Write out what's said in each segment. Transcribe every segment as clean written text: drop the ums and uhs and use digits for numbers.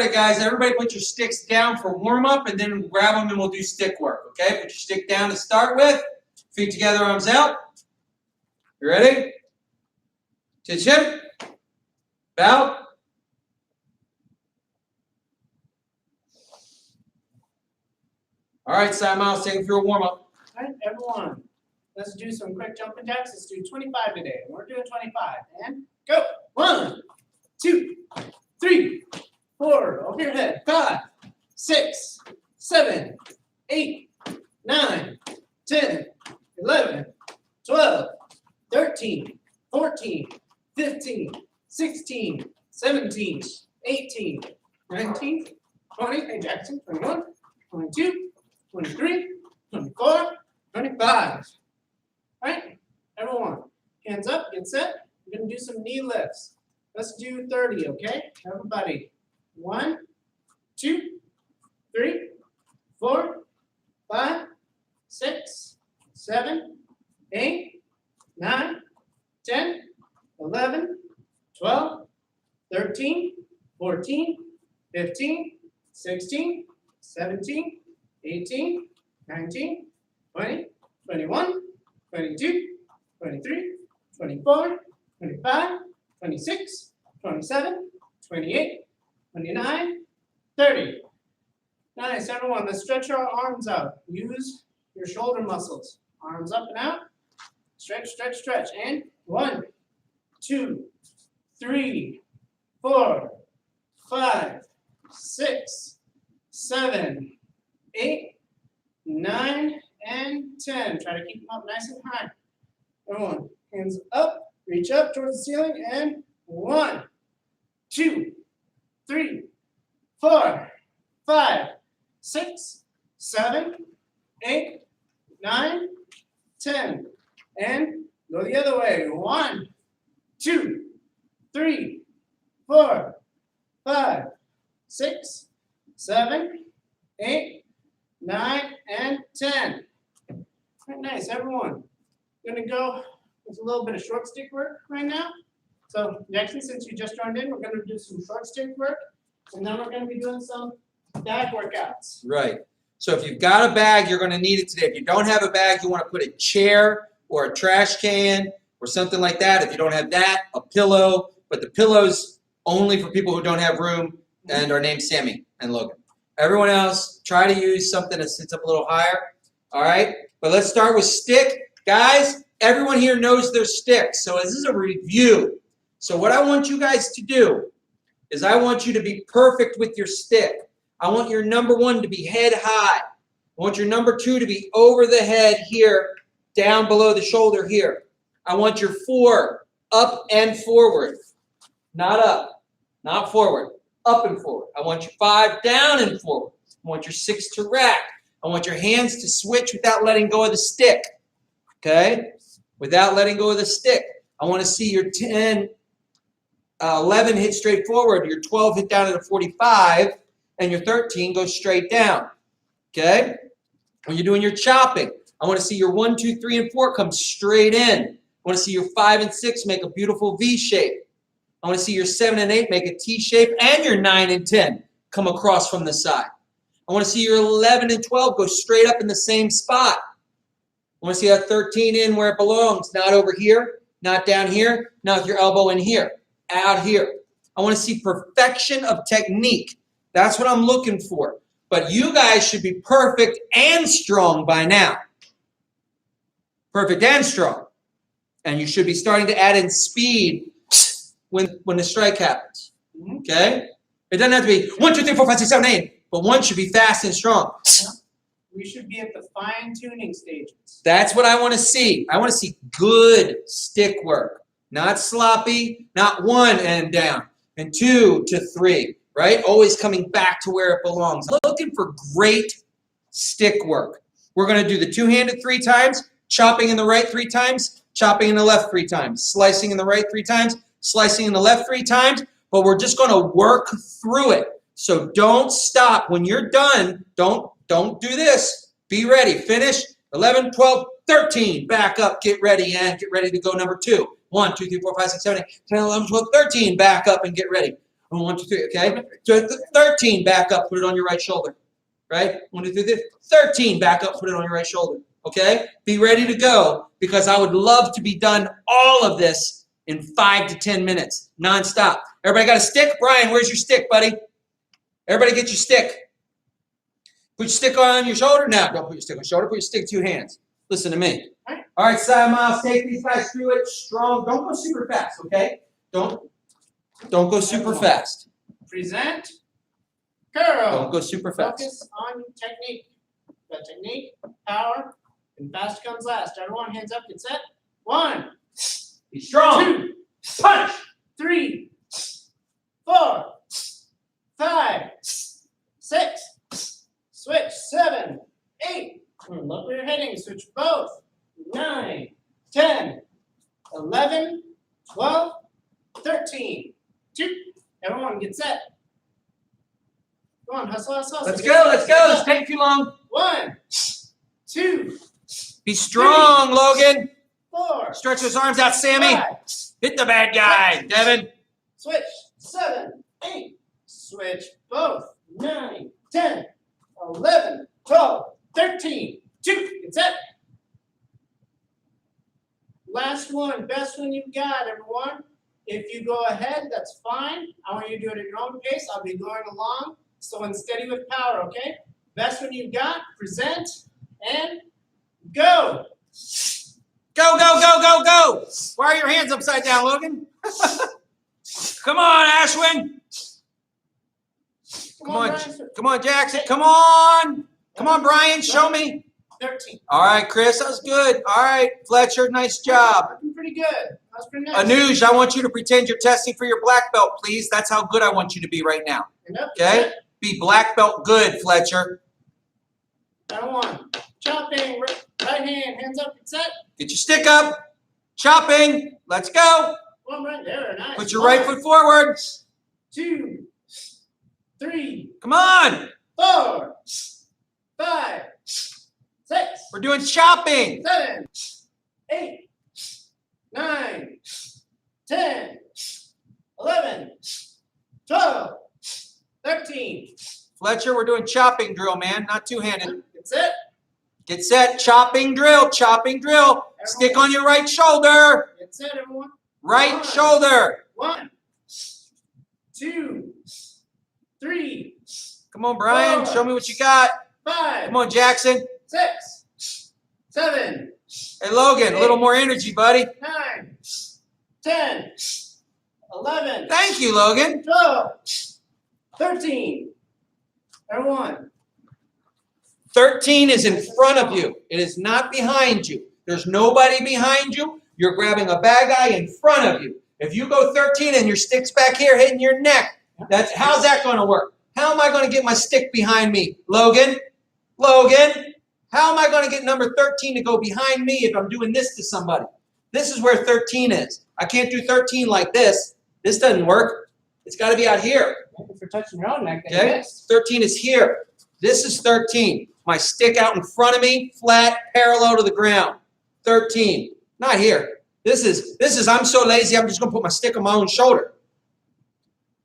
Alright guys, everybody put your sticks down for warm-up and then grab them and we'll do stick work, okay? Put your stick down to start with. Feet together, arms out. You ready? Attention. Bow. Alright, Side Miles, take it through a warm-up. Alright, everyone. Let's do some quick jumping jacks. Let's do 25 today. We're doing 25. And go. 1, 2, 3, 4. Over your head. 5, 6, 7, 8, 9, 10, 11, 12, 13, 14, 15, 16, 17, 18, 19, 20. Hey, Jackson. 21, 22, 23, 24, 25. All right, everyone, hands up, get set. We're going to do some knee lifts. Let's do 30, okay? Everybody, 1, 2, 3, 4, 5, 6, 7, 8, 9, 10, 11, 12, 13, 14, 15, 16, 17, 18, 19, 20, 21, 22, 23, 24, 25, 26, 27, 28, 29, 30. Nice, everyone. Let's stretch our arms out. Use your shoulder muscles. Arms up and out. Stretch, stretch, stretch. And 1, 2, 3, 4, 5, 6, 7, 8, 9, and 10. Try to keep them up nice and high. Everyone, hands up, reach up towards the ceiling, and 1, 2, 3, 4, 5, 6, 7, 8, 9, 10. And go the other way. 1, 2, 3, 4, 5, 6, 7, 8, 9, and 10. Right, nice, everyone. We're going to go with a little bit of short stick work right now. So, Jackson, since you just joined in, we're going to do some short stick work, and then we're going to be doing some bag workouts. Right. So if you've got a bag, you're going to need it today. If you don't have a bag, you want to put a chair or a trash can or something like that. If you don't have that, a pillow. But the pillow's only for people who don't have room and are named Sammy and Logan. Everyone else, try to use something that sits up a little higher. All right? But let's start with stick. Guys, everyone here knows their stick. So this is a review. So what I want you guys to do is I want you to be perfect with your stick. I want your number 1 to be head high. I want your number 2 to be over the head here, down below the shoulder here. I want your 4 up and forward. Not up, not forward. Up and forward. I want your 5 down and forward. I want your 6 to rack. I want your hands to switch without letting go of the stick. Okay? Without letting go of the stick. I want to see your 10, 11 hit straight forward, your 12 hit down at a 45, and your 13 goes straight down. Okay? When you're doing your chopping, I want to see your 1, 2, 3, and 4 come straight in. I want to see your 5 and 6 make a beautiful V shape. I want to see your 7 and 8 make a T shape, and your 9 and 10 come across from the side. I want to see your 11 and 12 go straight up in the same spot. I want to see that 13 in where it belongs, not over here, not down here, not with your elbow in here, out here. I want to see perfection of technique. That's what I'm looking for. But you guys should be perfect and strong by now. Perfect and strong. And you should be starting to add in speed when the strike happens. Okay? It doesn't have to be 1, 2, 3, 4, 5, 6, 7, 8. But one should be fast and strong. We should be at the fine-tuning stages. That's what I want to see. I want to see good stick work. Not sloppy, not 1 and down, and 2 to 3, right? Always coming back to where it belongs. Looking for great stick work. We're going to do the two-handed 3 times, chopping in the right 3 times, chopping in the left 3 times, slicing in the right 3 times, slicing in the left 3 times, but we're just going to work through it. So don't stop. When you're done, don't do this. Be ready. Finish. 11, 12, 13. Back up. Get ready to go number 2. 1, 2, 3, 4, 5, 6, 7, 8, 10, 11, 12, 13. Back up and get ready. 1, 2, 3. Okay. So 13, back up, put it on your right shoulder. Right? 1, 2, 3, 13, back up, put it on your right shoulder. Okay? Be ready to go because I would love to be done all of this in 5 to 10 minutes, nonstop. Everybody got a stick? Brian, where's your stick, buddy? Everybody get your stick. Put your stick on your shoulder. Now, don't put your stick on your shoulder. Put your stick to your hands. Listen to me. All right, side miles, take these guys through it strong. Don't go super fast, okay? Don't go super fast. Present. Curl. Don't go super fast. Focus on technique. Got technique, power, and fast comes last. Everyone, hands up, get set. 1. Be strong. 2. Punch. 3. 4. 5. 6. Switch. 7. 8. Look where you're heading. Switch both. 9. 10. 11. 12. 13. 2. Everyone, get set. Come on, hustle, hustle. Let's go. Let's go. This take too long. 1. 2. Be strong, Logan. 4. Stretch those arms out, Sammy. 5. Hit the bad guy, Devin. Switch. 7. 8. Switch both. 9. 10. 11. 12. 13. 2. Get set. Last one. Best one you've got, everyone. If you go ahead, that's fine. I want you to do it at your own pace. I'll be going along. So steady with power, okay? Best one you've got. Present. And go. Go, go, go, go, go. Why are your hands upside down, Logan? Come on, Ashwin. Come on, come on, Jackson. Come on. Come on, Brian. Show me. 13. All right, Chris. That was good. All right, Fletcher. Nice job. Looking pretty good. That was pretty nice. Anuj, I want you to pretend you're testing for your black belt, please. That's how good I want you to be right now. Okay? Be black belt good, Fletcher. Round 1. Chopping. Right hand. Hands up. Get set. Get your stick up. Chopping. Let's go. One right there. Nice. Put your right foot forward. 2. 3. Come on. 4. 5. 6. We're doing chopping. 7. 8. 9. 10. 11. 12. 13. Fletcher, we're doing chopping drill, man, not two-handed. That's it. Get set. Chopping drill. Chopping drill. Stick on your right shoulder. Get set, everyone. Right shoulder. 1. 2. 3. Come on, Brian. Show me what you got. 5. Come on, Jackson. 6. 7. Hey, Logan, a little more energy, buddy. 9. 10. 11. Thank you, Logan. 12. 13. Everyone. 13 is in front of you. It is not behind you. There's nobody behind you. You're grabbing a bad guy in front of you. If you go 13 and your stick's back here hitting your neck, how's that going to work? How am I going to get my stick behind me? Logan? Logan? How am I going to get number 13 to go behind me if I'm doing this to somebody? This is where 13 is. I can't do 13 like this. This doesn't work. It's got to be out here. If you're touching your own neck, then Okay? 13 is here. This is 13. My stick out in front of me, flat, parallel to the ground. 13. Not here. This is I'm so lazy, I'm just going to put my stick on my own shoulder.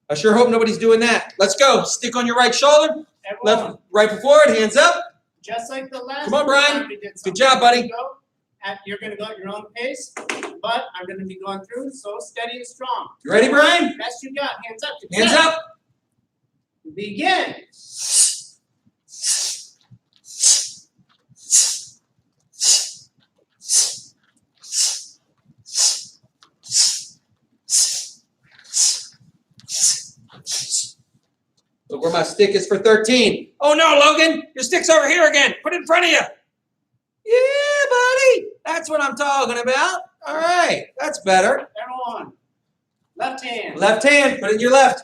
I sure hope nobody's doing that. Let's go. Stick on your right shoulder. Everyone, Left, right foot forward, hands up. just like the last Come on, Brian. time we did Good job, buddy. You're going to go at your own pace, but I'm going to be going through, so steady and strong. You ready, Brian? Best you got. Hands up. Hands up. Begin. Look where my stick is for 13. Oh no, Logan, your stick's over here again. Put it in front of you. Yeah, buddy. That's what I'm talking about. All right, that's better. Everyone, left hand. Left hand, put it in your left.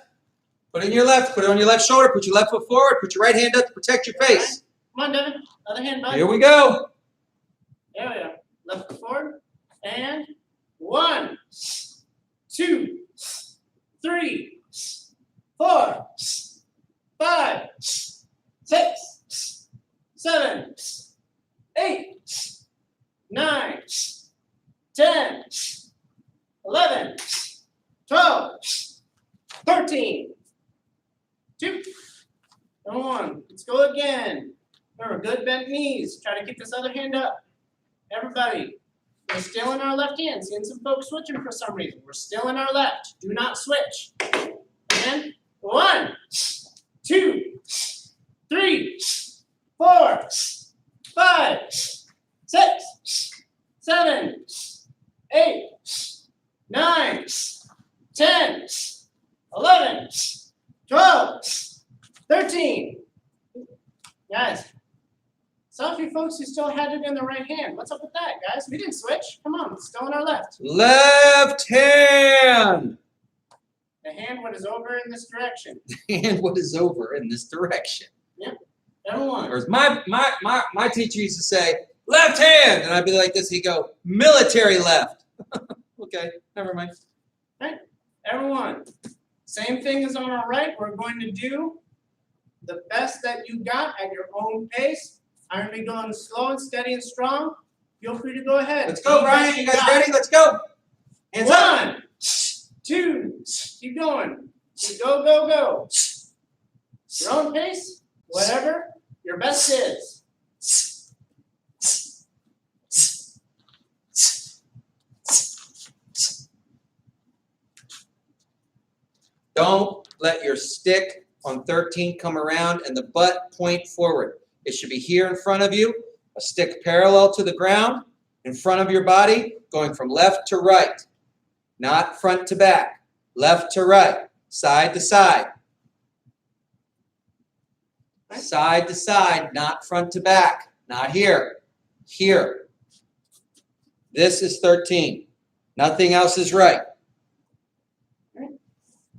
Put it in your left. Put it on your left shoulder. Put your left foot forward. Put your right hand up to protect your face. Come on, Devin. Other hand, bud. Here we go. There we go. Left foot forward. And 1, 2, 3, 4, 5, 6, 7, 8, 9, 10, 11, 12, 13, Come on, let's go again. Remember, good bent knees. Try to keep this other hand up. Everybody, we're still in our left hand. Seeing some folks switching for some reason. We're still in our left. Do not switch. Again, 1, 2, 3, 4, 5, 6, 7, 8, 9, 10, 11, 12, 13. Guys, some of you folks who still had it in the right hand. What's up with that, guys? We didn't switch. Come on, it's still in our left. Left hand. The hand what is over in this direction. And what is over in this direction? Yep. Everyone. Whereas my teacher used to say, left hand, and I'd be like this, he'd go, military left. Okay, never mind. Right. Everyone. Same thing as on our right. We're going to do the best that you got at your own pace. I'm going to be going slow and steady and strong. Feel free to go ahead. Let's go, Brian. You guys ready? Let's go. Hands up. 1, 2, keep going. Go, go, go. Your own pace, whatever your best is. Don't let your stick on 13 come around and the butt point forward. It should be here in front of you, a stick parallel to the ground, in front of your body, going from left to right, not front to back, left to right, side to side. Side to side, not front to back, not here, here. This is 13. Nothing else is right.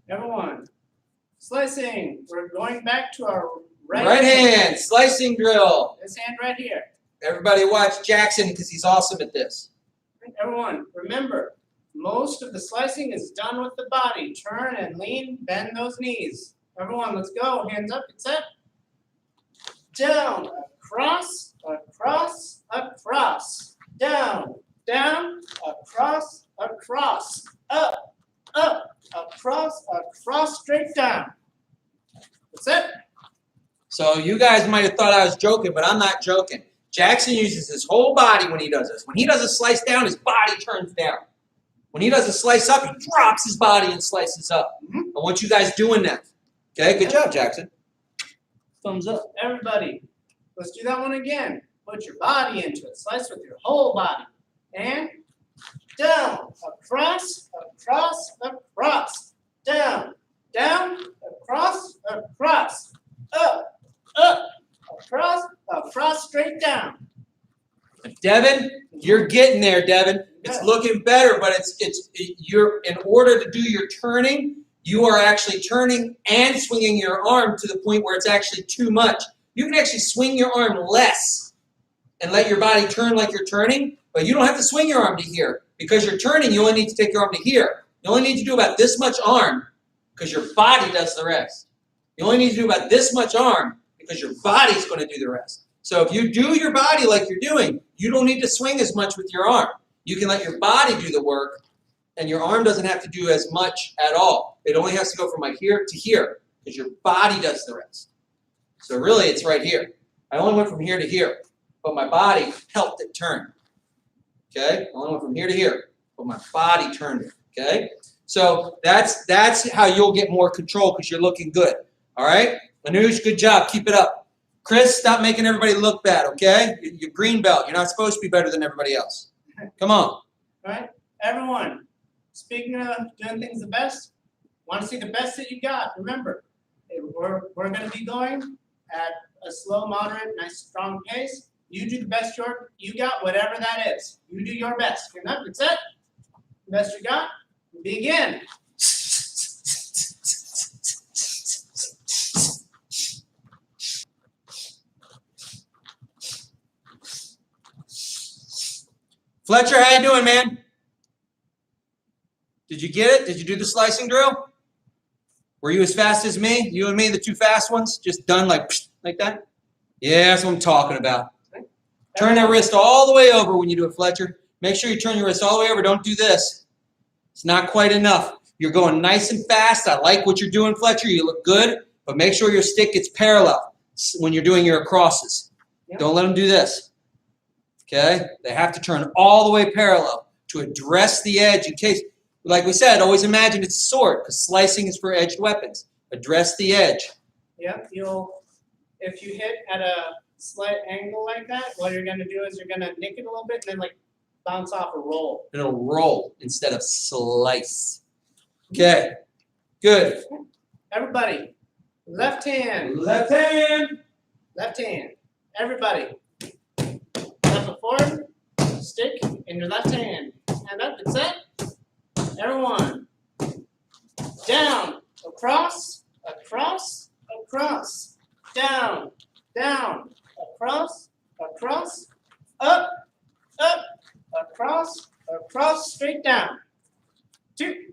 Everyone, slicing. We're going back to our Right hand, slicing drill. This hand right here. Everybody watch Jackson because he's awesome at this. Everyone, remember, most of the slicing is done with the body. Turn and lean, bend those knees. Everyone, let's go. Hands up, get set. Down, across, across, across. Down, down, across, across. Up, up, across, across, straight down. That's it. So you guys might have thought I was joking, but I'm not joking. Jackson uses his whole body when he does this. When he does a slice down, his body turns down. When he does a slice up, he drops his body and slices up. I want you guys doing that. Okay, good job, Jackson. Thumbs up. Everybody, let's do that one again. Put your body into it. Slice with your whole body. And down, across, across, across. Down, down, across, across. Up, up, across, across, straight down. Devin, you're getting there, Devin. It's looking better, but you're in order to do your turning, you are actually turning and swinging your arm to the point where it's actually too much. You can actually swing your arm less and let your body turn like you're turning, but you don't have to swing your arm to here. Because you're turning, you only need to take your arm to here. You only need to do about this much arm because your body does the rest. You only need to do about this much arm because your body's going to do the rest. So if you do your body like you're doing, you don't need to swing as much with your arm. You can let your body do the work, and your arm doesn't have to do as much at all. It only has to go from like here to here because your body does the rest. So really, it's right here. I only went from here to here, but my body helped it turn. Okay? I only went from here to here, but my body turned it. Okay? So that's how you'll get more control because you're looking good. All right? Manoush, good job. Keep it up. Chris, stop making everybody look bad, okay? You're green belt. You're not supposed to be better than everybody else. Come on. All right? Everyone, speaking of doing things the best, want to see the best that you got. Remember, we're going to be going at a slow, moderate, nice, strong pace. You do the best you got, whatever that is. You do your best. You're not, that's it. The best you got, begin. Fletcher, how you doing, man? Did you get it? Did you do the slicing drill? Were you as fast as me? You and me, the two fast ones? Just done like that? Yeah, that's what I'm talking about. Turn that wrist all the way over when you do it, Fletcher. Make sure you turn your wrist all the way over. Don't do this. It's not quite enough. You're going nice and fast. I like what you're doing, Fletcher. You look good. But make sure your stick gets parallel when you're doing your crosses. Yep. Don't let them do this. Okay? They have to turn all the way parallel to address the edge in case, like we said, always imagine it's a sword because slicing is for edged weapons. Address the edge. Yep, if you hit at a slight angle like that, what you're gonna do is you're gonna nick it a little bit and then like bounce off a roll. It'll roll instead of slice. Okay. Good. Everybody, left hand, Left hand. left hand. Everybody, left foot forward, stick in your left hand. Hand up and set. Everyone, down, across, across, across, down, down, across, across, up, up, across, across, straight down. 2.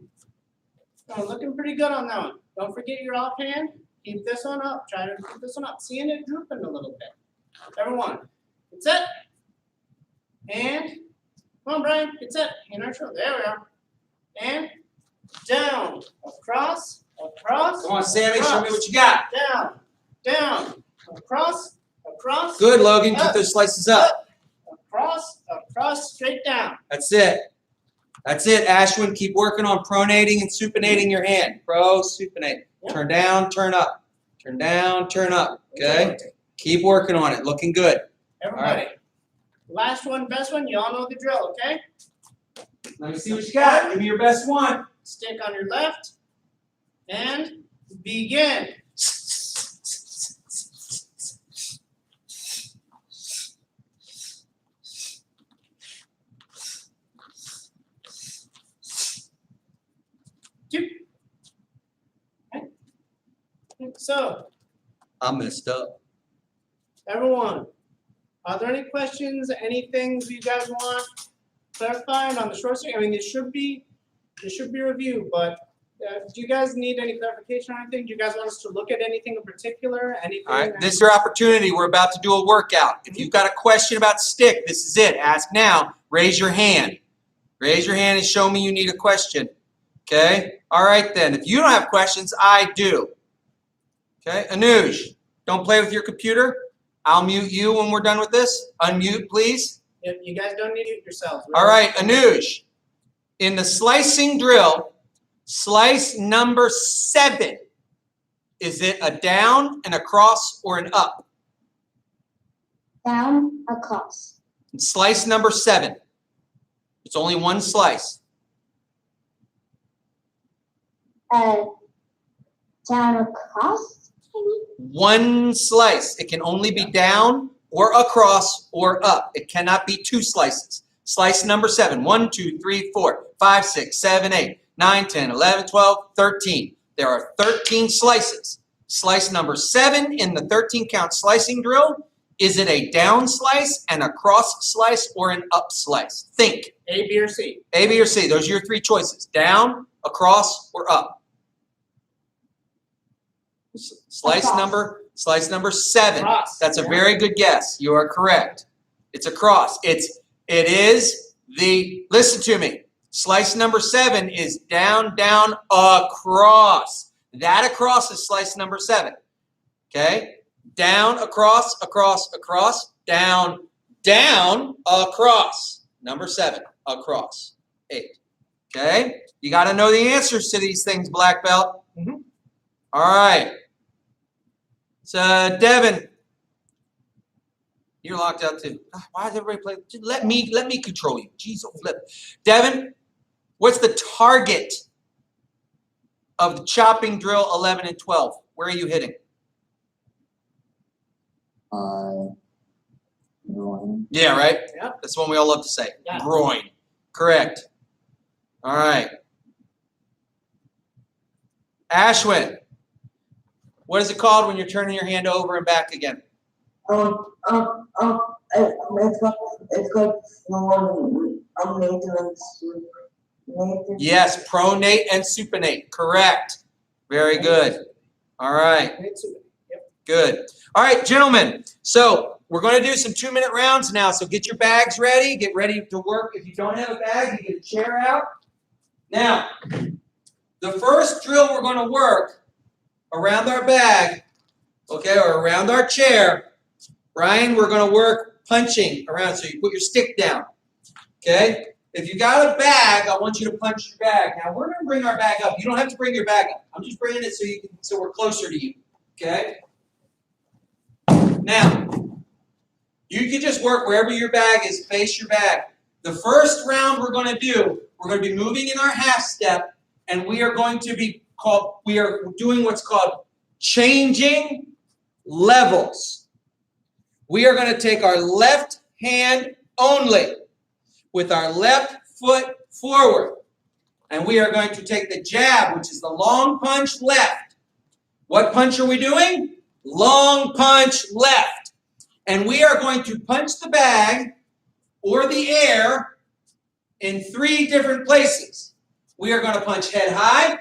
Oh, looking pretty good on that one. Don't forget your offhand. Keep this one up. Try to keep this one up. Seeing it drooping a little bit. Everyone, get set. And, come on, Brian, get set. Hand our shoulder. There we are. And, down, across, across. Come on, Sammy, across, show me what you got. Down, down, across, across. Good, Logan. Keep up, those slices up. across, across, straight down. That's it. That's it, Ashwin. Keep working on pronating and supinating your hand. Supinate. Yep. Turn down, turn up. Turn down, turn up. Okay? Keep working on it. Looking good. Everybody, last one, best one. You all know the drill, okay? Let me see what you got. Give me your best one. Stick on your left and begin. Two. Okay. So, I messed up. everyone, are there any questions, any things you guys want clarified on the short stick? I mean, it should be reviewed, but do you guys need any clarification or anything? Do you guys want us to look at anything in particular? Anything? All right, this is your opportunity. We're about to do a workout. If you've got a question about stick, this is it. Ask now. Raise your hand. Raise your hand and show me you need a question. Okay? All right, then. If you don't have questions, I do. Okay? Anuj, don't play with your computer. I'll mute you when we're done with this. Unmute, please. You guys don't need to mute yourselves. All right, Anuj. In the slicing drill, slice number 7. Is it a down, an across, or an up? Down, across. Slice number 7. It's only one slice. Down, across, maybe? One slice. It can only be down or across or up. It cannot be 2 slices. Slice number 7. 1, 2, 3, 4, 5, 6, 7, 8, 9, 10, 11, 12, 13. There are 13 slices. Slice number 7 in the 13 count slicing drill. Is it a down slice, an across slice, or an up slice? Think. A, B, or C. A, B, or C. Those are your 3 choices. Down, across, or up. Slice Across. number 7. Across. That's a very good guess. You are correct. It's across. It is the, listen to me. Slice number 7 is down, down, across. That across is slice number 7. Okay? Down, across, across, across, down, down, across. Number 7, across. 8. Okay? You got to know the answers to these things, black belt. Mhm. All right. So, Devin, you're locked out too. Why does everybody play? Just let me control you. Jeez, oh, flip. Devin, what's the target of the chopping drill 11 and 12? Where are you hitting? Groin. Yeah, right? Yep. That's one we all love to say. Yeah. Groin. Correct. All right. Ashwin, what is it called when you're turning your hand over and back again? It's called maintenance. Yes, pronate and supinate. Correct. Very good. All right. Yep. Good. All right, gentlemen. So we're going to do some 2-minute rounds now. So get your bags ready. Get ready to work. If you don't have a bag, you get a chair out. Now, the first drill we're going to work around our bag, okay, or around our chair. Brian, we're going to work punching around. So you put your stick down, okay? If you got a bag, I want you to punch your bag. Now we're going to bring our bag up. You don't have to bring your bag up. I'm just bringing it so we're closer to you, okay? Now, you can just work wherever your bag is. Face your bag. The first round we're going to do, we're going to be moving in our half step, and we are doing what's called changing levels. We are going to take our left hand only with our left foot forward. And we are going to take the jab, which is the long punch left. What punch are we doing? Long punch left. And we are going to punch the bag or the air in 3 different places. We are going to punch head high.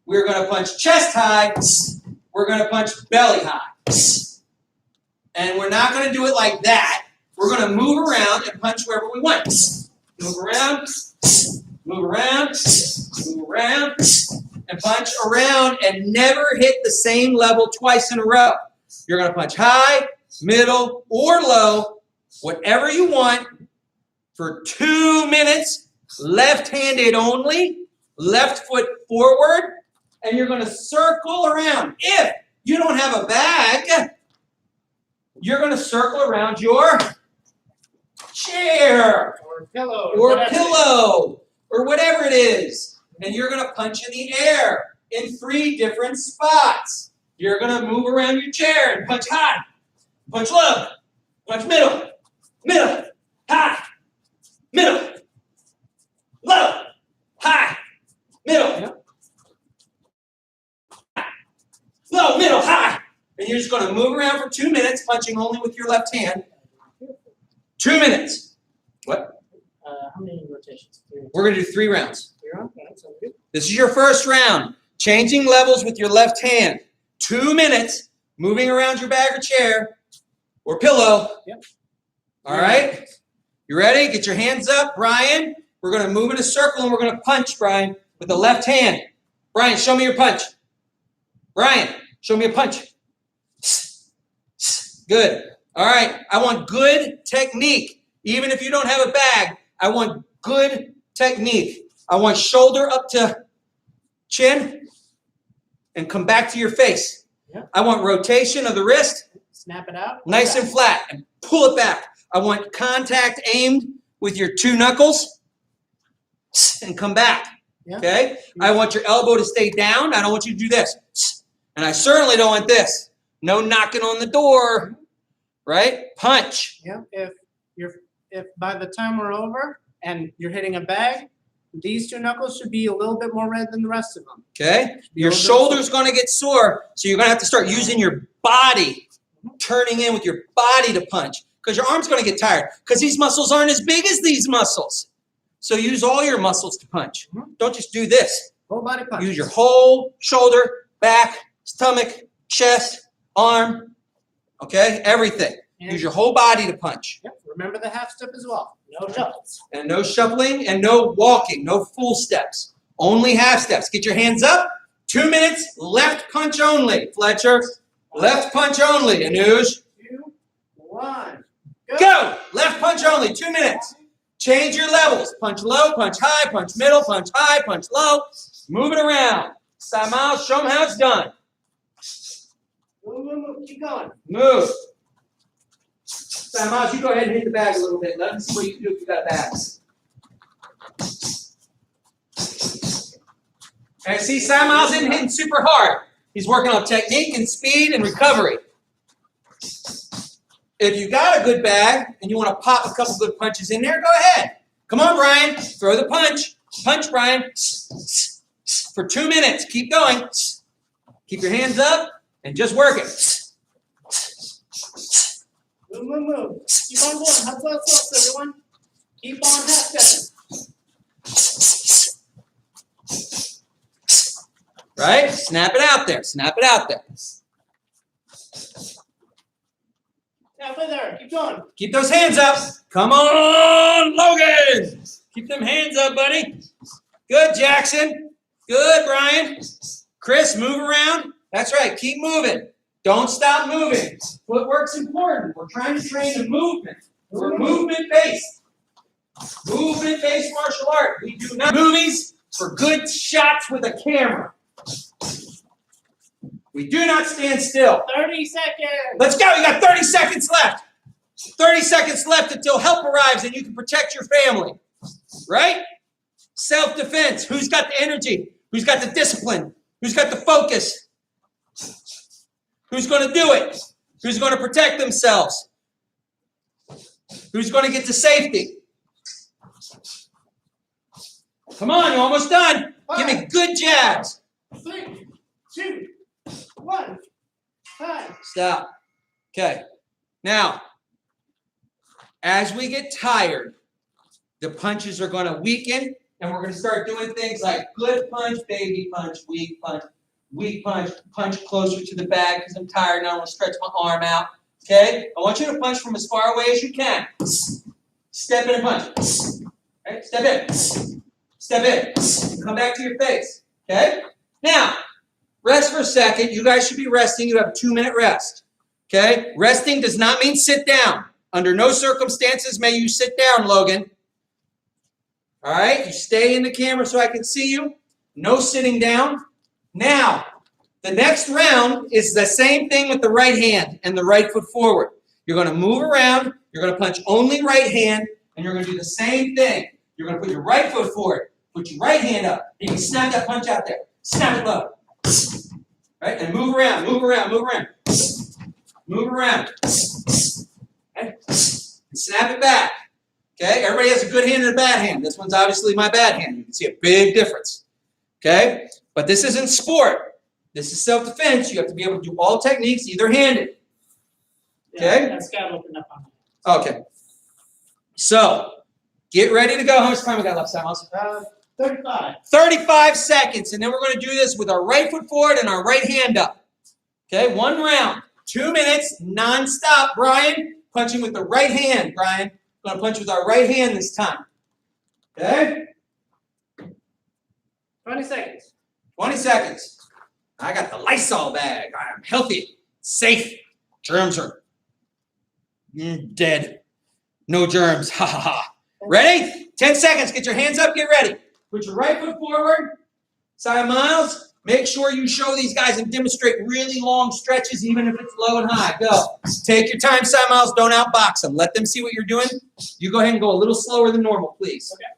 We're going to punch chest high. We're going to punch belly high. And we're not going to do it like that. We're going to move around and punch wherever we want. Move around, move around, move around, and punch around and never hit the same level twice in a row. You're going to punch high, middle, or low, whatever you want, for 2 minutes, left-handed only, left foot forward, and you're going to circle around. If you don't have a bag, you're going to circle around your chair Or pillow. or whatever it is. And you're going to punch in the air in 3 different spots. You're going to move around your chair and punch high, punch low, punch middle, middle, high, middle, low, high, middle, low, middle, high. And you're just going to move around for 2 minutes, punching only with your left hand. 2 minutes. What? How many rotations? We're going to do 3 rounds. 3 rounds? Okay, sounds good. This is your first round. Changing levels with your left hand. 2 minutes, moving around your bag or chair or pillow. Yep. All right? You ready? Get your hands up. Brian, we're going to move in a circle and we're going to punch, Brian, with the left hand. Brian, show me your punch. Brian, show me a punch. Good. All right. I want good technique. Even if you don't have a bag, I want good technique. I want shoulder up to chin and come back to your face. Yeah. I want rotation of the wrist, Snap it out. nice and flat, and pull it back. I want contact aimed with your 2 knuckles and come back. Yeah. Okay? I want your elbow to stay down. I don't want you to do this. And I certainly don't want this. No knocking on the door. Right? Punch. Yeah. If by the time we're over and you're hitting a bag, these 2 knuckles should be a little bit more red than the rest of them. Okay? Your shoulder's going to get sore, so you're going to have to start using your body, turning in with your body to punch, because your arm's going to get tired, because these muscles aren't as big as these muscles. So use all your muscles to punch. Don't just do this. Whole body punch. Use your whole shoulder, back, stomach, chest, arm, okay? Everything. And Use your whole body to punch. Yep. Remember the half step as well. No shuffles. And no shuffling and no walking, no full steps. Only half steps. Get your hands up. 2 minutes, left punch only. Fletcher, left punch only. Anuj. 2, 1. Go! Left punch only, 2 minutes. Change your levels. Punch low, punch high, punch middle, punch high, punch low. Move it around. Samal, show them how it's done. Move. Keep going. Move. Samal, you go ahead and hit the bag a little bit. Let me see what you can do if you got a bag. And see, Samal's isn't hitting super hard. He's working on technique and speed and recovery. If you got a good bag and you want to pop a couple good punches in there, go ahead. Come on, Brian. Throw the punch. Punch, Brian. For 2 minutes. Keep going. Keep your hands up and just work it. Move. Keep on going. Hustle, everyone. Keep on half stepping. Right? Snap it out there. Snap it out there. Halfway there. Keep going. Keep those hands up. Come on, Logan. Keep them hands up, buddy. Good, Jackson. Good, Brian. Chris, move around. That's right. Keep moving. Don't stop moving. Footwork's important. We're trying to train the movement. We're movement-based. Movement-based martial art. We do not movies for good shots with a camera. We do not stand still. 30 seconds. Let's go. You got 30 seconds left. 30 seconds left until help arrives and you can protect your family. Right? Self-defense. Who's got the energy? Who's got the discipline? Who's got the focus? Who's going to do it? Who's going to protect themselves? Who's going to get to safety? Come on, you're almost done. Give me good jabs. 3, 2, 1. Time. Stop. Okay. Now, as we get tired, the punches are going to weaken, and we're going to start doing things like good punch, baby punch, weak punch, punch closer to the bag because I'm tired and I want to stretch my arm out. Okay? I want you to punch from as far away as you can. Step in and punch. Okay? Step in. Step in. Come back to your face. Okay? Now, rest for a second. You guys should be resting. You have a 2-minute rest. Okay? Resting does not mean sit down. Under no circumstances may you sit down, Logan. All right? You stay in the camera so I can see you. No sitting down. Now, the next round is the same thing with the right hand and the right foot forward. You're going to move around. You're going to punch only right hand, and you're going to do the same thing. You're going to put your right foot forward. Put your right hand up. You can snap that punch out there. Snap it low. Right? And move around, move around, move around. Move around. Okay? And snap it back. Okay? Everybody has a good hand and a bad hand. This one's obviously my bad hand. You can see a big difference. Okay? But this isn't sport. This is self-defense. You have to be able to do all techniques either-handed. Okay? Yeah, that's got to open up on me. Okay. So, get ready to go. How much time we got left, Simons? 35. 35 seconds, and then we're going to do this with our right foot forward and our right hand up. Okay, 1 round, 2 minutes, non-stop. Brian, punching with the right hand. Brian, going to punch with our right hand this time. Okay? 20 seconds. 20 seconds. I got the Lysol bag. I am healthy, safe. Germs are dead. No germs. Ha ha ha. Ready? 10 seconds. Get your hands up. Get ready. Put your right foot forward. Simon Miles, make sure you show these guys and demonstrate really long stretches, even if it's low and high. Go. Take your time, Simon Miles. Don't outbox them. Let them see what you're doing. You go ahead and go a little slower than normal, please. Okay.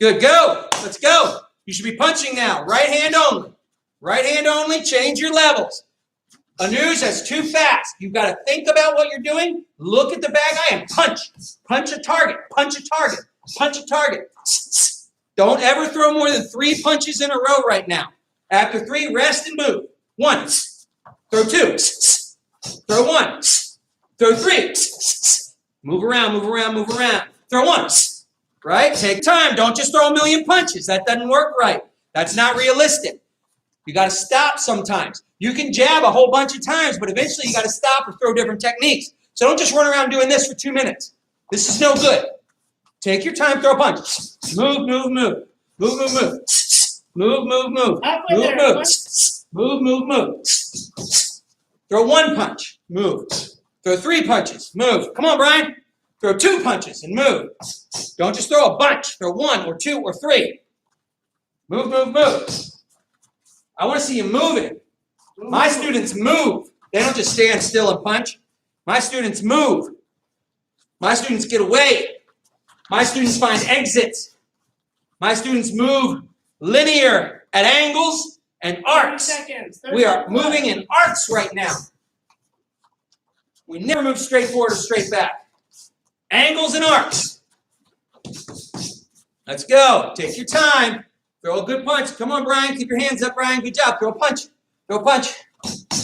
Good. Go. Let's go. You should be punching now. Right hand only. Right hand only. Change your levels. Anuj, that's too fast. You've got to think about what you're doing. Look at the bag eye and punch. Punch a target. Punch a target. Punch a target. Don't ever throw more than 3 punches in a row right now. After 3, rest and move. 1. Throw 2. Throw 1. Throw 3. Move around, move around, move around. Throw 1. Right? Take time. Don't just throw a million punches. That doesn't work right. That's not realistic. You got to stop sometimes. You can jab a whole bunch of times, but eventually you got to stop or throw different techniques. So don't just run around doing this for 2 minutes. This is no good. Take your time, throw a punch. Move, move, move. Move, move, move. Move, move, move. Move, move. Move, move, move. Throw 1 punch. Move. Throw 3 punches. Move. Come on, Brian. Throw 2 punches and move. Don't just throw a bunch. Throw 1 or 2 or 3. Move, move, move. I want to see you moving. My students move. They don't just stand still and punch. My students move. My students get away. My students find exits. My students move linear at angles and arcs. 30 seconds. We are moving in arcs right now. We never move straight forward or straight back. Angles and arcs. Let's go. Take your time. Throw a good punch. Come on, Brian. Keep your hands up, Brian. Good job. Throw a punch. Throw a punch.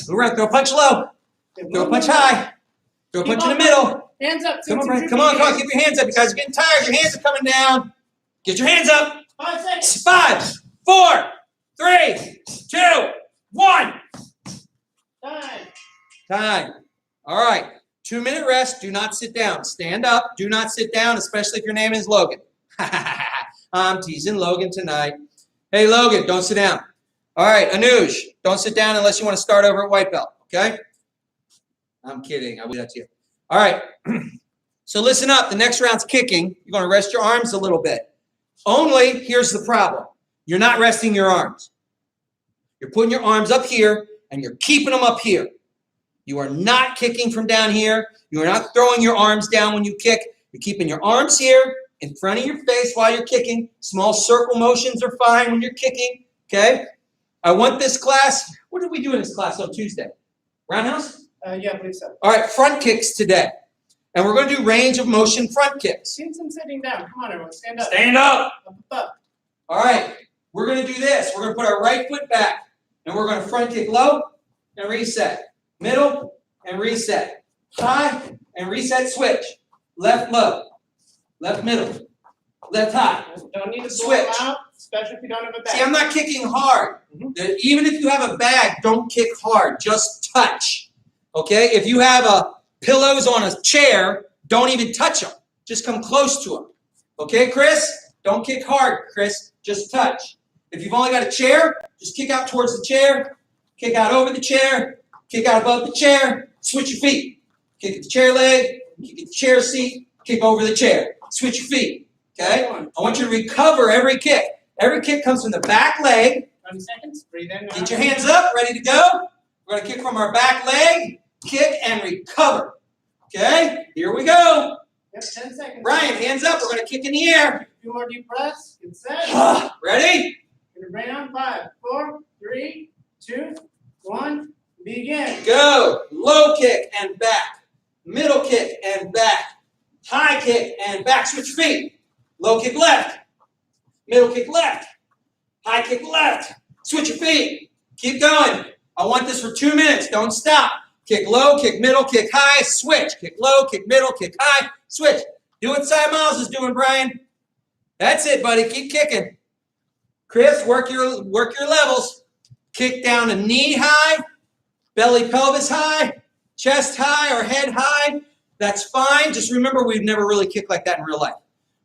Move around. Throw a punch low. Throw a punch high. Throw a punch in the middle. Hands up. Come on, Brian. Come on, come on. Keep your hands up. You guys are getting tired. Your hands are coming down. Get your hands up. 5 seconds. 5, 4, 3, 2, 1. Time. Time. All right. 2-minute rest. Do not sit down. Stand up. Do not sit down, especially if your name is Logan. I'm teasing Logan tonight. Hey, Logan, don't sit down. All right, Anuj, don't sit down unless you want to start over at white belt, okay? I'm kidding. I will do that to you. All right. So listen up. The next round's kicking. You're going to rest your arms a little bit. Only, here's the problem. You're not resting your arms. You're putting your arms up here, and you're keeping them up here. You are not kicking from down here. You are not throwing your arms down when you kick. You're keeping your arms here in front of your face while you're kicking. Small circle motions are fine when you're kicking, okay? I want this class. What did we do in this class on Tuesday? Roundhouse? Yeah, I believe so. All right, front kicks today. And we're going to do range of motion front kicks. Since I'm sitting down, come on, everyone, stand up. Stand up. Up. All right, we're going to do this. We're going to put our right foot back, and we're going to front kick low and reset. Middle and reset. High and reset, switch. Left low. Left middle. Left high. Don't need to Switch. blow out, especially if you don't have a bag. See, I'm not kicking hard. Even if you have a bag, don't kick hard. Just touch. Okay? If you have pillows on a chair, don't even touch them. Just come close to them. Okay, Chris? Don't kick hard, Chris. Just touch. If you've only got a chair, just kick out towards the chair. Kick out over the chair. Kick out above the chair. Switch your feet. Kick at the chair leg. Kick at the chair seat. Kick over the chair. Switch your feet. Okay? I want you to recover every kick. Every kick comes from the back leg. 20 seconds. Breathe in. Get your hands up. Ready to go. We're going to kick from our back leg. Kick and recover. Okay? Here we go. Yep, 10 seconds. Ryan, hands up. We're going to kick in the air. 2 more deep breaths. Get set. Ready? Gonna bring on 5, 4, 3, 2, 1. Begin. Go. Low kick and back. Middle kick and back. High kick and back. Switch feet. Low kick left. Middle kick left. High kick left. Switch your feet. Keep going. I want this for 2 minutes. Don't stop. Kick low, kick middle, kick high, switch. Kick low, kick middle, kick high, switch. Do what Cy Miles is doing, Brian. That's it, buddy. Keep kicking. Chris, work your levels. Kick down to knee high, belly pelvis high, chest high or head high. That's fine. Just remember we've never really kicked like that in real life.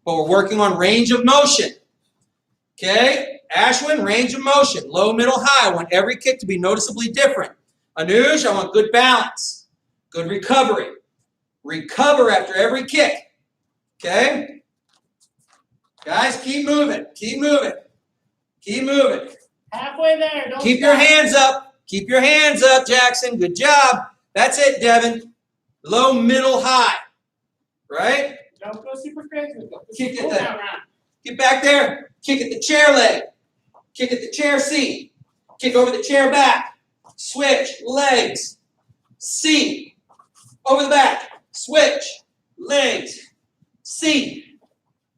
But we're working on range of motion. Okay? Ashwin, range of motion. Low, middle, high. I want every kick to be noticeably different. Anuj, I want good balance. Good recovery. Recover after every kick. Okay? Guys, keep moving. Keep moving. Keep moving. Halfway there. Don't Keep stop. your hands up. Keep your hands up, Jackson. Good job. That's it, Devin. Low, middle, high. Right? Don't go super crazy with it. Kick it Pull there. down round. Get back there. Kick at the chair leg. Kick at the chair seat. Kick over the chair back. Switch legs. Seat. Over the back. Switch legs. Seat.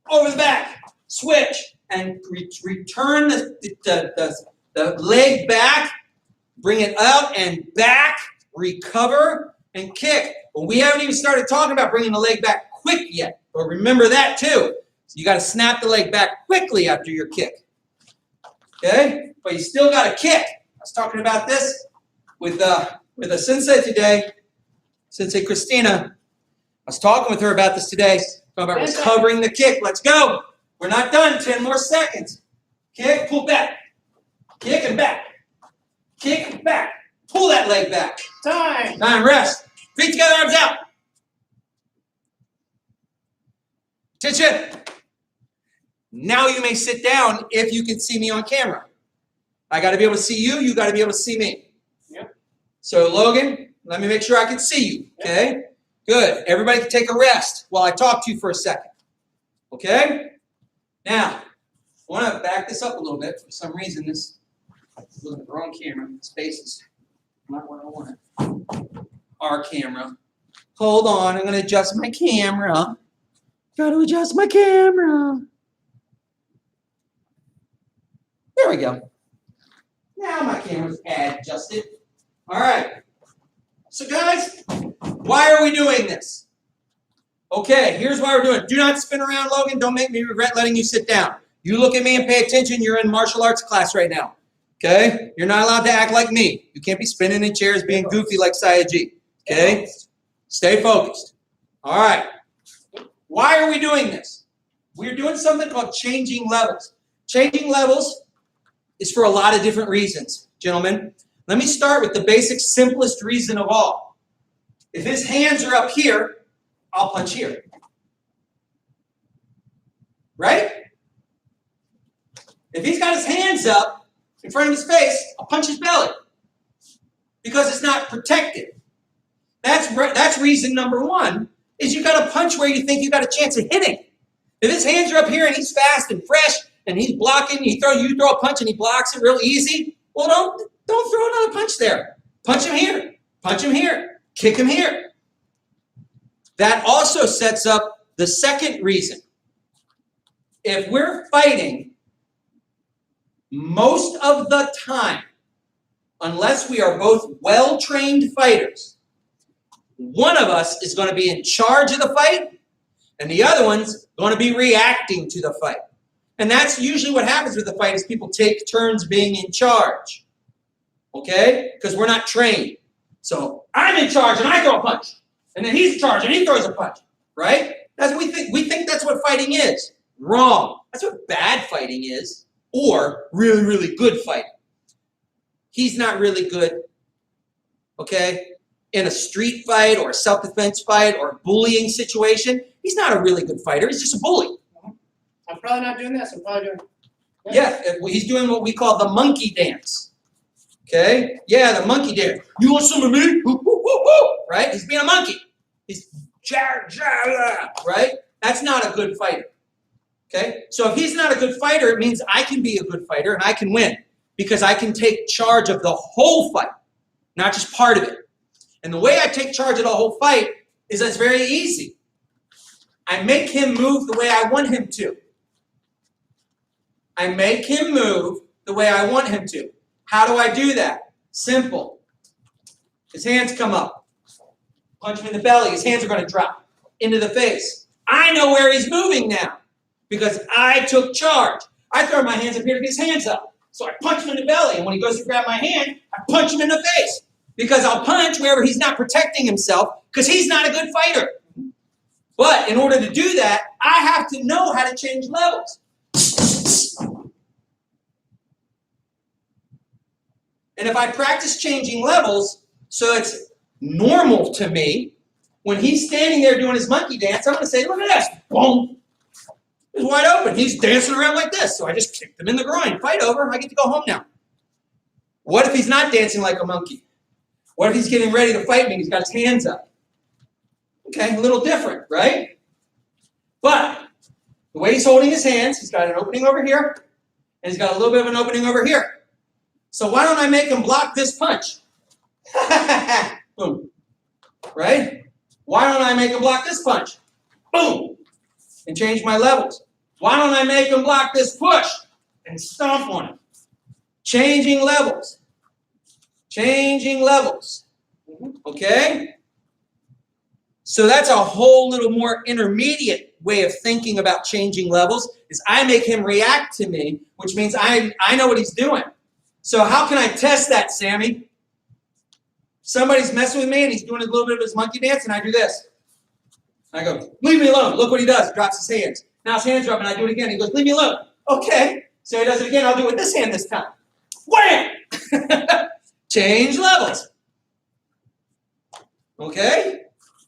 Over the back. Switch. And return the leg back. Bring it up and back. Recover and kick. Well, we haven't even started talking about bringing the leg back quick yet. But remember that too. So you got to snap the leg back quickly after your kick. Okay? But you still got to kick. I was talking about this with a sensei today, Sensei Christina. I was talking with her about this today, talking about recovering the kick. Let's go. We're not done. 10 more seconds. Kick, pull back. Kick and back. Kick and back. Pull that leg back. Time. Time, rest. Feet together, arms out. Attention. Now you may sit down if you can see me on camera. I got to be able to see you. You got to be able to see me. Yep. So, Logan, let me make sure I can see you. Okay? Good. Everybody can take a rest while I talk to you for a second. Okay? Now, I want to back this up a little bit. For some reason, this is looking at the wrong camera. Space is not what I want. Our camera. Hold on. I'm going to adjust my camera. Got to adjust my camera. There we go. Now my camera's adjusted. All right. So guys, why are we doing this? Okay, here's why we're doing it. Do not spin around, Logan. Don't make me regret letting you sit down. You look at me and pay attention. You're in martial arts class right now. Okay? You're not allowed to act like me. You can't be spinning in chairs being goofy like Sayaji. Okay? Stay focused. All right. Why are we doing this? We're doing something called changing levels. Changing levels is for a lot of different reasons, gentlemen. Let me start with the basic, simplest reason of all. If his hands are up here, I'll punch here. Right? If he's got his hands up in front of his face, I'll punch his belly. Because it's not protected. That's reason number one, is you got to punch where you think you got a chance of hitting. If his hands are up here and he's fast and fresh and he's blocking, you throw a punch and he blocks it real easy, well, don't throw another punch there. Punch him here, kick him here. That also sets up the second reason. If we're fighting, most of the time, unless we are both well-trained fighters, one of us is going to be in charge of the fight, and the other one's going to be reacting to the fight. And that's usually what happens with the fight is people take turns being in charge. Okay? Because we're not trained. So I'm in charge and I throw a punch. And then he's in charge and he throws a punch. Right? That's what we think. We think that's what fighting is. Wrong. That's what bad fighting is. Or really, really good fighting. He's not really good. Okay? In a street fight or a self-defense fight or a bullying situation, he's not a really good fighter. He's just a bully. I'm probably not doing this. I'm probably doing. Yeah, he's doing what we call the monkey dance. Okay? Yeah, the monkey dance. You want some of me? Woo, woo, woo, woo. Right? He's being a monkey. He's right? That's not a good fighter. Okay? So if he's not a good fighter, it means I can be a good fighter and I can win because I can take charge of the whole fight, not just part of it. And the way I take charge of the whole fight is that's very easy. I make him move the way I want him to. I make him move the way I want him to. How do I do that? Simple. His hands come up. Punch him in the belly. His hands are going to drop into the face. I know where he's moving now because I took charge. I throw my hands up here to get his hands up. So I punch him in the belly. And when he goes to grab my hand, I punch him in the face. Because I'll punch wherever he's not protecting himself because he's not a good fighter. But in order to do that, I have to know how to change levels. And if I practice changing levels so it's normal to me, when he's standing there doing his monkey dance, I'm going to say, look at this. Boom. He's wide open. He's dancing around like this. So I just kicked him in the groin. Fight over. I get to go home now. What if he's not dancing like a monkey? What if he's getting ready to fight me and he's got his hands up? Okay, a little different, right? But the way he's holding his hands, he's got an opening over here, and he's got a little bit of an opening over here. So why don't I make him block this punch? Boom. Right? Why don't I make him block this punch? Boom. And change my levels. Why don't I make him block this push and stomp on him? Changing levels. Changing levels. Okay? So that's a whole little more intermediate way of thinking about changing levels is I make him react to me, which means I know what he's doing. So how can I test that, Sammy? Somebody's messing with me and he's doing a little bit of his monkey dance and I do this. I go, leave me alone. Look what he does. He drops his hands. Now his hands are up and I do it again. He goes, leave me alone. Okay. So he does it again. I'll do it with this hand this time. Wham! Change levels. Okay?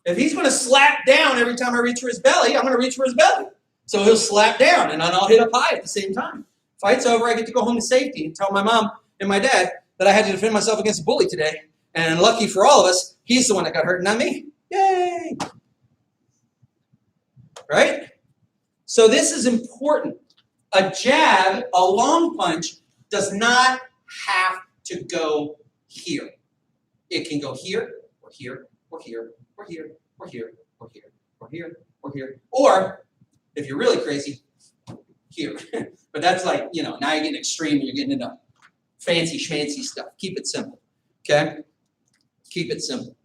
If he's going to slap down every time I reach for his belly, I'm going to reach for his belly. So he'll slap down, and then I'll hit up high at the same time. Fight's over, I get to go home to safety and tell my mom and my dad that I had to defend myself against a bully today. And lucky for all of us, he's the one that got hurt, not me. Yay! Right? So this is important. A jab, a long punch, does not have to go here. It can go here, or here, or here, or here, or here, or here, or here, or here, or if you're really crazy, here. But that's like, now you're getting extreme and you're getting into fancy schmancy stuff. Keep it simple, okay? Keep it simple.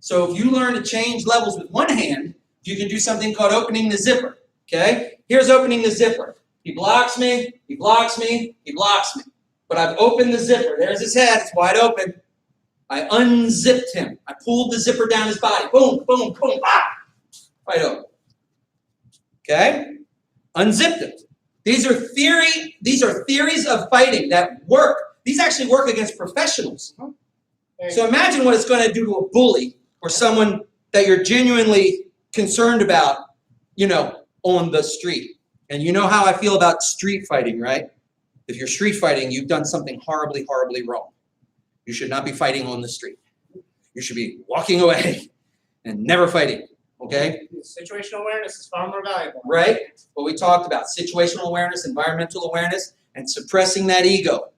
So if you learn to change levels with one hand, you can do something called opening the zipper, okay? Here's opening the zipper. He blocks me, he blocks me, he blocks me. But I've opened the zipper. There's his head, it's wide open. I unzipped him. I pulled the zipper down his body. Boom, boom, boom, ah! Right over. Okay? Unzipped him. These are theories of fighting that work. These actually work against professionals. So imagine what it's going to do to a bully or someone that you're genuinely concerned about, on the street. And you know how I feel about street fighting, right? If you're street fighting, you've done something horribly, horribly wrong. You should not be fighting on the street. You should be walking away and never fighting, okay? Situational awareness is far more valuable. Right? What we talked about, situational awareness, environmental awareness, and suppressing that ego.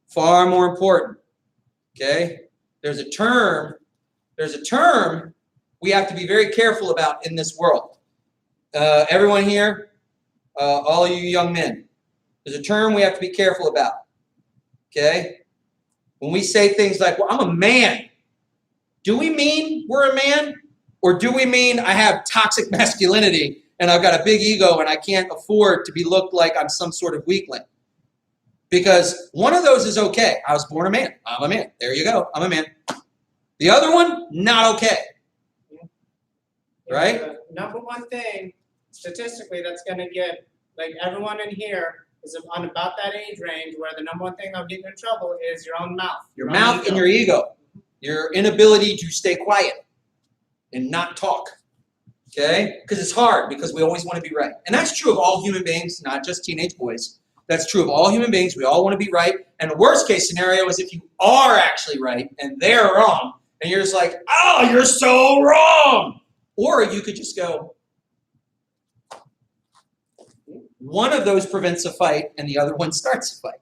Far more important, okay? There's a term we have to be very careful about in this world. Everyone here, all you young men, there's a term we have to be careful about, okay? When we say things like, well, I'm a man, do we mean we're a man? Or do we mean I have toxic masculinity and I've got a big ego and I can't afford to be looked like I'm some sort of weakling? Because one of those is okay. I was born a man. I'm a man. There you go. I'm a man. The other one, not okay. Right? The number one thing, statistically, that's going to get, like everyone in here is on about that age range where the number one thing that'll get you in trouble is your own mouth. Your mouth and your ego. Your inability to stay quiet and not talk. Okay? Because it's hard, because we always want to be right. And that's true of all human beings, not just teenage boys. That's true of all human beings. We all want to be right. And the worst case scenario is if you are actually right and they're wrong. And you're just like, oh, you're so wrong. Or you could just go, one of those prevents a fight and the other one starts a fight,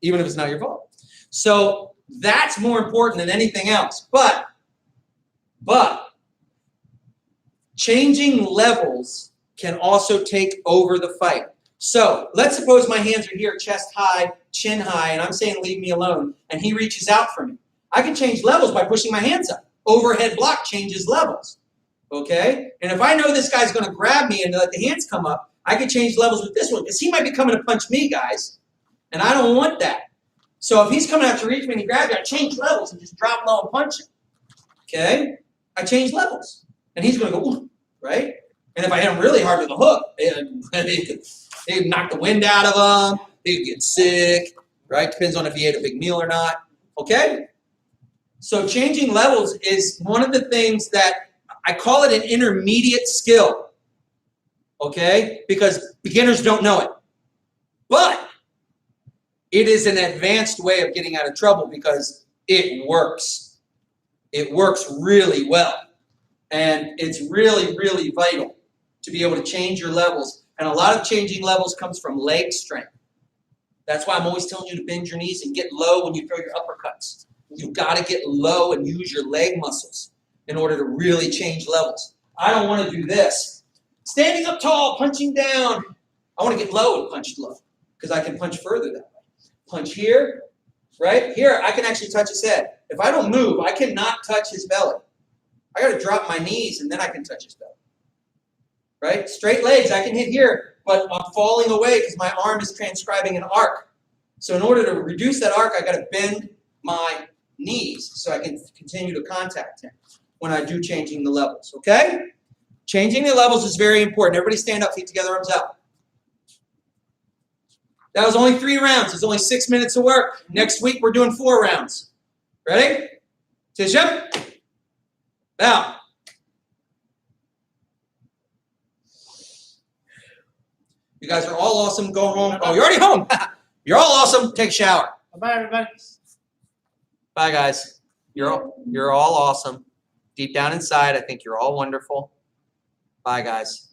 even if it's not your fault. So that's more important than anything else. But changing levels can also take over the fight. So let's suppose my hands are here, chest high, chin high, and I'm saying leave me alone, and he reaches out for me. I can change levels by pushing my hands up. Overhead block changes levels. Okay? And if I know this guy's going to grab me and let the hands come up, I can change levels with this one, because he might be coming to punch me, guys. And I don't want that. So if he's coming out to reach me and he grabs me, I change levels and just drop low and punch him. Okay? I change levels. And he's going to go, ooh, right? And if I hit him really hard with a hook, he'd knock the wind out of him. He'd get sick, right? Depends on if he ate a big meal or not. Okay? So changing levels is one of the things that I call it an intermediate skill. Okay? Because beginners don't know it. But it is an advanced way of getting out of trouble because it works. It works really well. And it's really, really vital to be able to change your levels. And a lot of changing levels comes from leg strength. That's why I'm always telling you to bend your knees and get low when you throw your uppercuts. You've got to get low and use your leg muscles in order to really change levels. I don't want to do this. Standing up tall, punching down. I want to get low and punch low because I can punch further that way. Punch here, right? Here, I can actually touch his head. If I don't move, I cannot touch his belly. I got to drop my knees and then I can touch his belly. Right? Straight legs, I can hit here, but I'm falling away because my arm is transcribing an arc. So in order to reduce that arc, I got to bend my knees so I can continue to contact him when I do changing the levels. Okay? Changing the levels is very important. Everybody stand up, feet together, arms out. That was only 3 rounds. It's only 6 minutes of work. Next week, we're doing 4 rounds. Ready? Tisha? Bow. You guys are all awesome. Go home. Oh, you're already home. You're all awesome. Take a shower. Bye, everybody. Bye, guys. You're all awesome. Deep down inside, I think you're all wonderful. Bye, guys.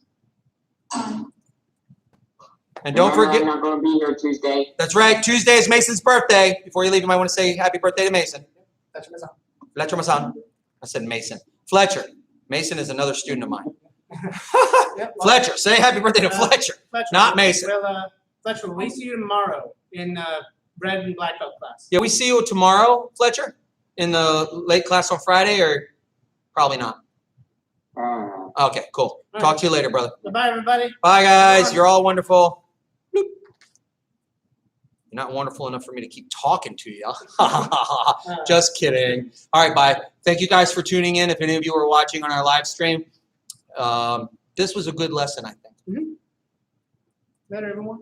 And don't forget. I'm not going to be here Tuesday. That's right. Tuesday is Mason's birthday. Before you leave, you might want to say happy birthday to Mason. Fletcher Mason. I said Mason. Fletcher. Mason is another student of mine. Fletcher. Say happy birthday to Fletcher. Not Mason. Well, Fletcher, we see you tomorrow in red and black belt class. Yeah, we see you tomorrow, Fletcher, in the late class on Friday, or probably not. Okay, cool. Talk to you later, brother. Bye, everybody. Bye, guys. You're all wonderful. Bloop. You're not wonderful enough for me to keep talking to you. Just kidding. All right, bye. Thank you guys for tuning in. If any of you are watching on our live stream, this was a good lesson, I think. Better, everyone?